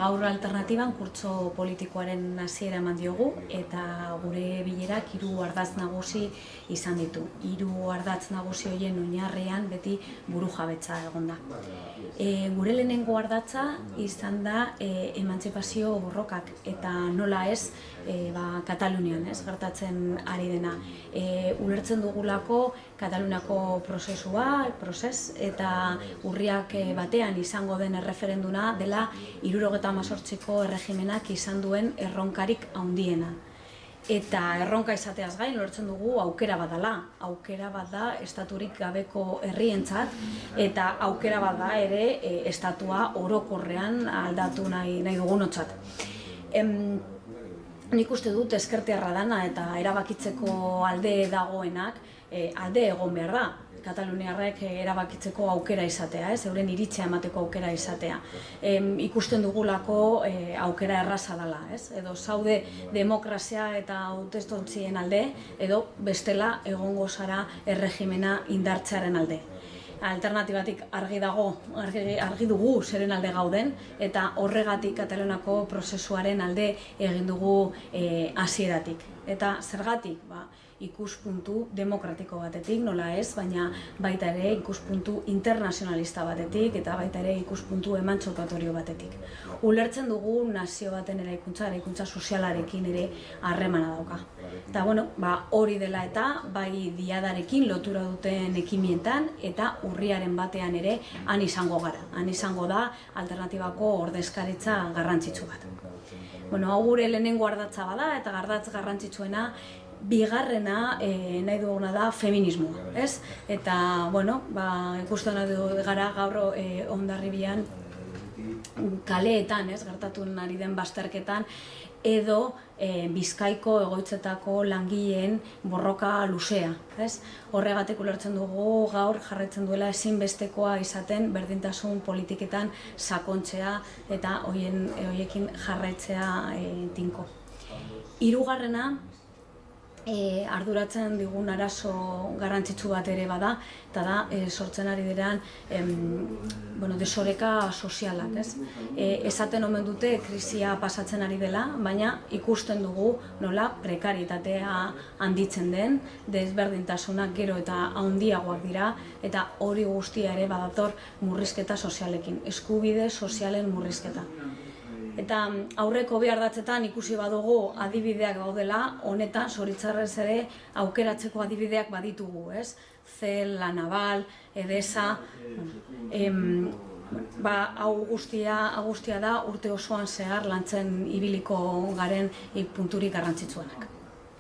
Gaur alternatiban kurtso politikoaren hasiera eman diogu eta gure bilerak 3 ardatz nagusi izan ditu. 3 ardatz nagusi horien oinarrian beti burujabetza egon da. Gure lehenengo ardatza izan da emantzipazio borrokak eta nola ez Katalunian gertatzen ari dena. Ulertzen dugulako Kataluniako prozes eta urriak batean izango den erreferenduna dela 78ko erregimenak izan duen erronkarik handiena. Eta erronka izateaz gain ulertzen dugu aukera bat dela. Aukera bat da estaturik gabeko herrientzat eta aukera bat da ere estatua orokorrean aldatu nahi dugunontzat. Nik uste dut ezkertiarra dana eta erabakitzeko alde dagoenak alde egon behar da. Kataluniarrek erabakitzeko aukera izatea, euren iritzia emateko aukera izatea. Ikusten dugulako aukera erraza dela, edo zaude demokrazia eta hautestontzien alde, edo bestela egongo zara erregimena indartzearen alde. Alternatibatik argi dugu zeren alde gauden eta horregatik Kataluniako prozesuaren alde egin dugu hasieratik. Eta zergatik? Ikuspuntu demokratiko batetik, nola ez, baina baita ere ikuspuntu internazionalista batetik eta baita ere ikuspuntu emantzipatorio batetik. Ulertzen dugu nazio baten eraikuntza sozialarekin ere harremana dauka. Eta hori dela eta bai diadarekin lotura duten ekimietan eta urriaren batean ere han izango gara. Han izango da alternatibako ordezkaritza garrantzitsu bat. Hau gure lehenengo ardatza bada eta ardatz garrantzitsuena bigarrena nahi duguna da feminismoa, ez? Eta, ikusten gara gaur Hondarribian kaleetan, gertatu ari den bazterketan, edo Bizkaiko egoitzetako langileen borroka luzea. Horregatik ulertzen dugu gaur jarraitzen duela ezinbestekoa izaten berdintasun politiketan sakontzea eta horiekin jarraitzea tinko. Hirugarrena, arduratzen digun arazo garrantzitsu bat ere bada, eta da sortzen ari diren desoreka sozialak. Esaten omen dute krisia pasatzen ari dela, baina ikusten dugu nola prekaritatea handitzen den, desberdintasunak gero eta handiagoak dira, eta hori guztia ere badator murrizketa sozialekin, eskubide sozialen murrizketa. Eta aurreko bi ardatzetan ikusi badugu adibideak gaudela, honetan zoritxarrez ere aukeratzeko adibideak baditugu, CEL, La Naval, Edesa, hau guztia da urte osoan zehar lantzen ibiliko garen punturik garrantzitsuenak.